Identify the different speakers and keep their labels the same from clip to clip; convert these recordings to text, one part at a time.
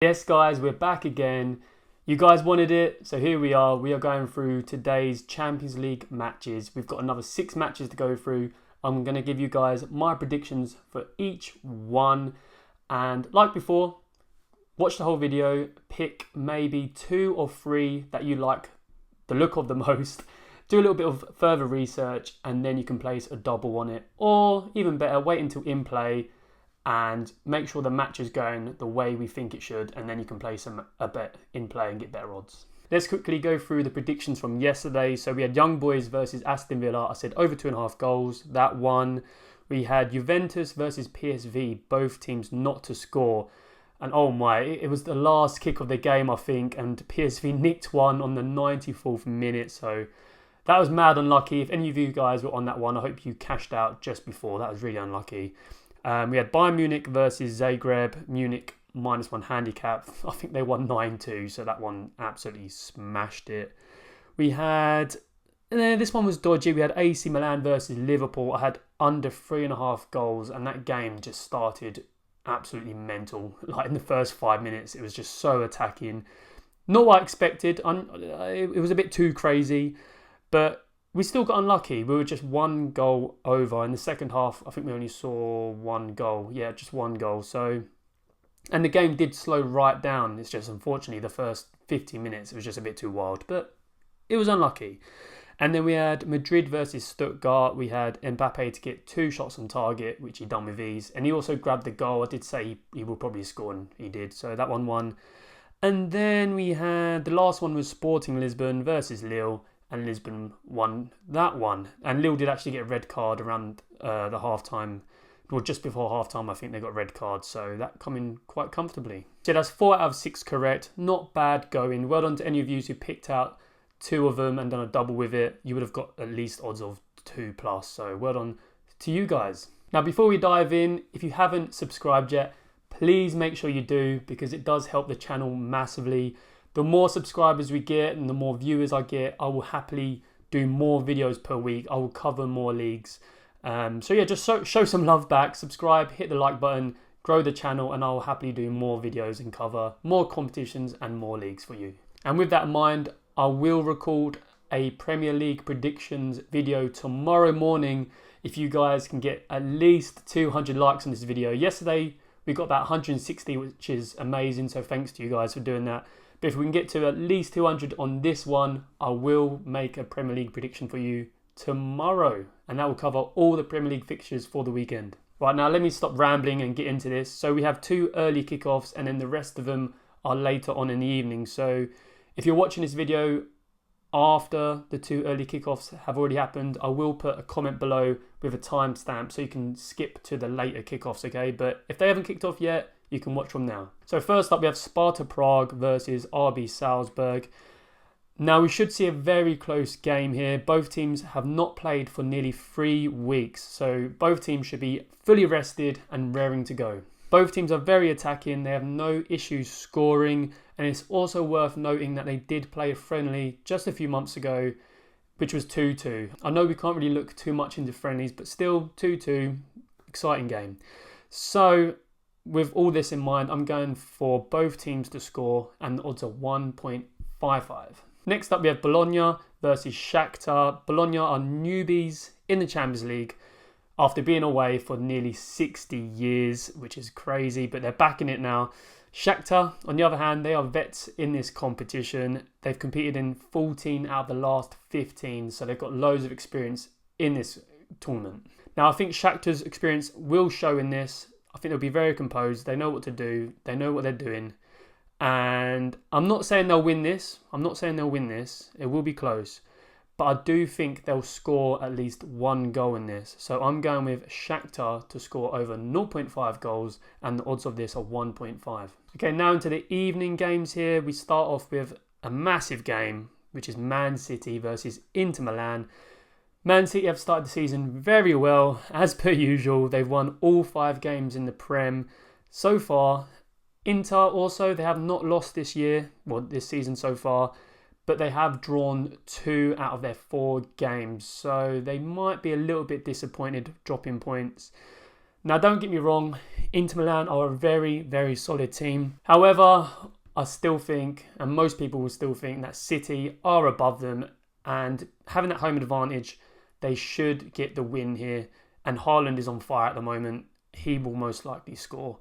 Speaker 1: Yes guys, we're back again. You guys wanted it, so here we are. We are going through today's Champions League matches. We've got another 6 matches to go through. I'm going to give you guys my predictions for each one. And like before, watch the whole video, pick maybe 2 or 3 that you like the look of the most. Do a little bit of further research and then you can place a double on it. Or even better, wait until in play and make sure the match is going the way we think it should, and then you can place a bet in play and get better odds. Let's quickly go through the predictions from yesterday. So we had Young Boys versus Aston Villa. I said over 2.5 goals. That won. We had Juventus versus PSV. Both teams not to score. And oh my, it was the last kick of the game, I think. And PSV nicked one on the 94th minute. So that was mad unlucky. If any of you guys were on that one, I hope you cashed out just before. That was really unlucky. We had Bayern Munich versus Zagreb. Munich -1 handicap. I think they won 9-2, so that one absolutely smashed it. We had, this one was dodgy. We had AC Milan versus Liverpool. I had under 3.5 goals, and that game just started absolutely mental. Like in the first 5 minutes, it was just so attacking. Not what I expected. It was a bit too crazy, but we still got unlucky. We were just 1 goal over. In the second half, I think we only saw 1 goal. Yeah, just 1 goal. So, and the game did slow right down. It's just, unfortunately, the first 50 minutes, it was just a bit too wild. But it was unlucky. And then we had Madrid versus Stuttgart. We had Mbappe to get 2 shots on target, which he done with ease. And he also grabbed the goal. I did say he will probably score, and he did. So that one won. And then we had, the last one was Sporting Lisbon versus Lille. And Lisbon won that one. And Lille did actually get a red card around the half-time. Well, just before half-time, I think they got a red card. So that coming quite comfortably. So that's 4 out of 6 correct. Not bad going. Well done to any of you who picked out 2 of them and done a double with it. You would have got at least odds of 2+. So well done to you guys. Now, before we dive in, if you haven't subscribed yet, please make sure you do, because it does help the channel massively. The more subscribers we get and the more viewers I get, I will happily do more videos per week. I will cover more leagues. So yeah, just show some love back. Subscribe, hit the like button, grow the channel, and I will happily do more videos and cover more competitions and more leagues for you. And with that in mind, I will record a Premier League predictions video tomorrow morning if you guys can get at least 200 likes on this video. Yesterday, we got about 160, which is amazing. So thanks to you guys for doing that. But if we can get to at least 200 on this one, I will make a Premier League prediction for you tomorrow. And that will cover all the Premier League fixtures for the weekend. Right, now let me stop rambling and get into this. So we have 2 early kickoffs and then the rest of them are later on in the evening. So if you're watching this video after the 2 early kickoffs have already happened, I will put a comment below with a timestamp so you can skip to the later kickoffs, okay? But if they haven't kicked off yet, you can watch from now. So first up, we have Sparta Prague versus RB Salzburg. Now, we should see a very close game here. Both teams have not played for nearly 3 weeks. So both teams should be fully rested and raring to go. Both teams are very attacking. They have no issues scoring. And it's also worth noting that they did play a friendly just a few months ago, which was 2-2. I know we can't really look too much into friendlies, but still 2-2, exciting game. So with all this in mind, I'm going for both teams to score, and the odds are 1.55. Next up, we have Bologna versus Shakhtar. Bologna are newbies in the Champions League after being away for nearly 60 years, which is crazy, but they're back in it now. Shaktar, on the other hand, they are vets in this competition. They've competed in 14 out of the last 15, so they've got loads of experience in this tournament. Now, I think Shakhtar's experience will show in this. I think they'll be very composed. They know what to do. They know what they're doing. And I'm not saying they'll win this. It will be close. But I do think they'll score at least 1 goal in this. So I'm going with Shakhtar to score over 0.5 goals. And the odds of this are 1.5. Okay, now into the evening games here. We start off with a massive game, which is Man City versus Inter Milan. Man City have started the season very well, as per usual. They've won all 5 games in the Prem so far. Inter also, they have not lost this season so far, but they have drawn 2 out of their 4 games. So they might be a little bit disappointed dropping points. Now, don't get me wrong, Inter Milan are a very, very solid team. However, I still think, and most people will still think, that City are above them, and having that home advantage, they should get the win here. And Haaland is on fire at the moment. He will most likely score.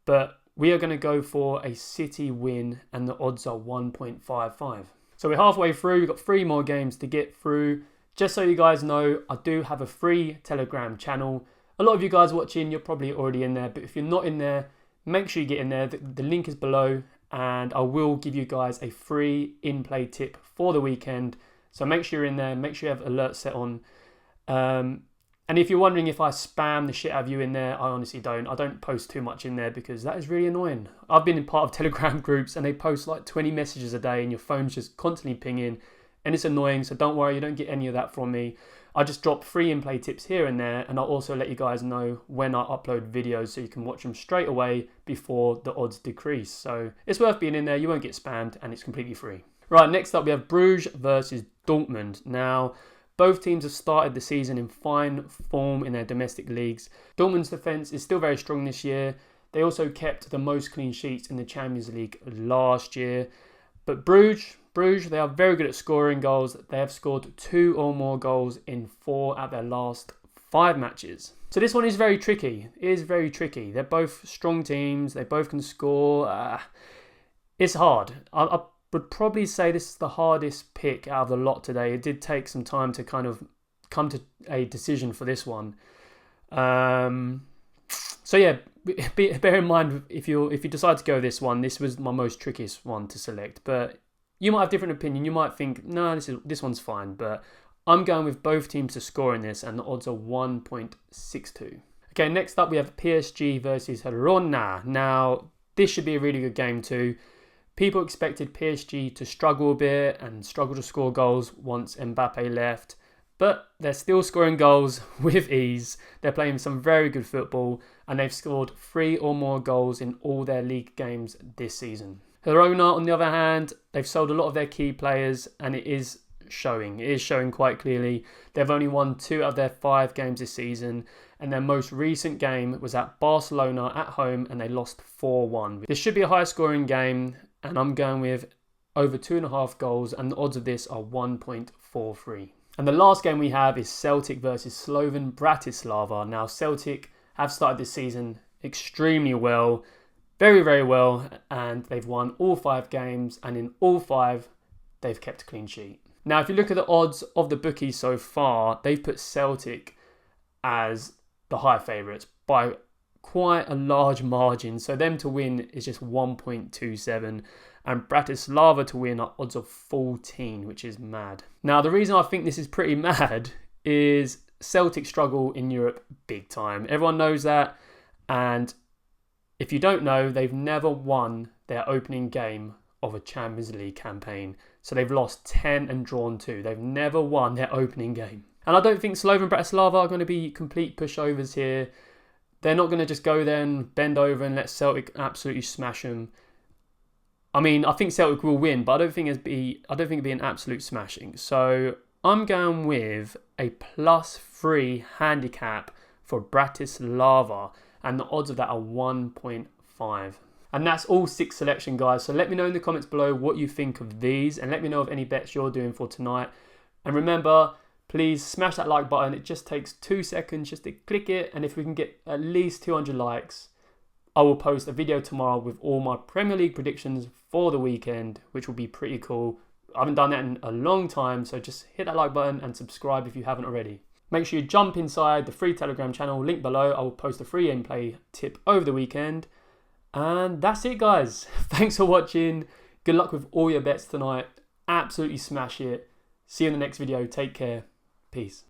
Speaker 1: But we are going to go for a City win, and the odds are 1.55. So we're halfway through. We've got 3 more games to get through. Just so you guys know, I do have a free Telegram channel. A lot of you guys watching, you're probably already in there. But if you're not in there, make sure you get in there. The link is below. And I will give you guys a free in-play tip for the weekend. So make sure you're in there. Make sure you have alerts set on. And if you're wondering if I spam the shit out of you in there, I honestly don't. I don't post too much in there because that is really annoying. I've been in part of Telegram groups and they post like 20 messages a day and your phone's just constantly pinging and it's annoying. So don't worry, you don't get any of that from me. I just drop free in-play tips here and there, and I'll also let you guys know when I upload videos so you can watch them straight away before the odds decrease. So it's worth being in there. You won't get spammed and it's completely free. Right, next up we have Brugge versus Dortmund. Now, both teams have started the season in fine form in their domestic leagues. Dortmund's defence is still very strong this year. They also kept the most clean sheets in the Champions League last year. But Brugge, they are very good at scoring goals. They have scored 2 or more goals in 4 out of their last 5 matches. So this one is very tricky. It is very tricky. They're both strong teams. They both can score. It's hard. I would probably say this is the hardest pick out of the lot today. It did take some time to kind of come to a decision for this one. So yeah, bear in mind if you decide to go this one, this was my most trickiest one to select. But you might have different opinion. You might think, no, this one's fine. But I'm going with both teams to score in this, and the odds are 1.62. Okay, next up we have PSG versus Herona. Now, this should be a really good game too. People expected PSG to struggle a bit and struggle to score goals once Mbappe left. But they're still scoring goals with ease. They're playing some very good football and they've scored 3 or more goals in all their league games this season. Herona, on the other hand, they've sold a lot of their key players and it is showing. It is showing quite clearly. They've only won 2 out of their 5 games this season, and their most recent game was at Barcelona at home and they lost 4-1. This should be a high scoring game, and I'm going with over 2.5 goals, and the odds of this are 1.43. And the last game we have is Celtic versus Slovan Bratislava. Now, Celtic have started this season extremely well, very, very well, and they've won all 5 games, and in all 5, they've kept a clean sheet. Now, if you look at the odds of the bookies so far, they've put Celtic as the high favourites by quite a large margin. So them to win is just 1.27, and Bratislava to win are odds of 14, which is mad. Now, the reason I think this is pretty mad is Celtic struggle in Europe big time. Everyone knows that, and if you don't know, they've never won their opening game of a Champions League campaign. So they've lost 10 and drawn 2. They've never won their opening game. And I don't think Slovan Bratislava are going to be complete pushovers here. They're not going to just go there and bend over and let Celtic absolutely smash them. I mean, I think Celtic will win, but I don't think it'd be an absolute smashing. So I'm going with a +3 handicap for Bratislava, and the odds of that are 1.5. And that's all 6 selection, guys. So let me know in the comments below what you think of these, and let me know of any bets you're doing for tonight. And remember, please smash that like button. It just takes 2 seconds just to click it. And if we can get at least 200 likes, I will post a video tomorrow with all my Premier League predictions for the weekend, which will be pretty cool. I haven't done that in a long time, so just hit that like button and subscribe if you haven't already. Make sure you jump inside the free Telegram channel, link below. I will post a free Inplay tip over the weekend. And that's it, guys. Thanks for watching. Good luck with all your bets tonight. Absolutely smash it. See you in the next video. Take care. Peace.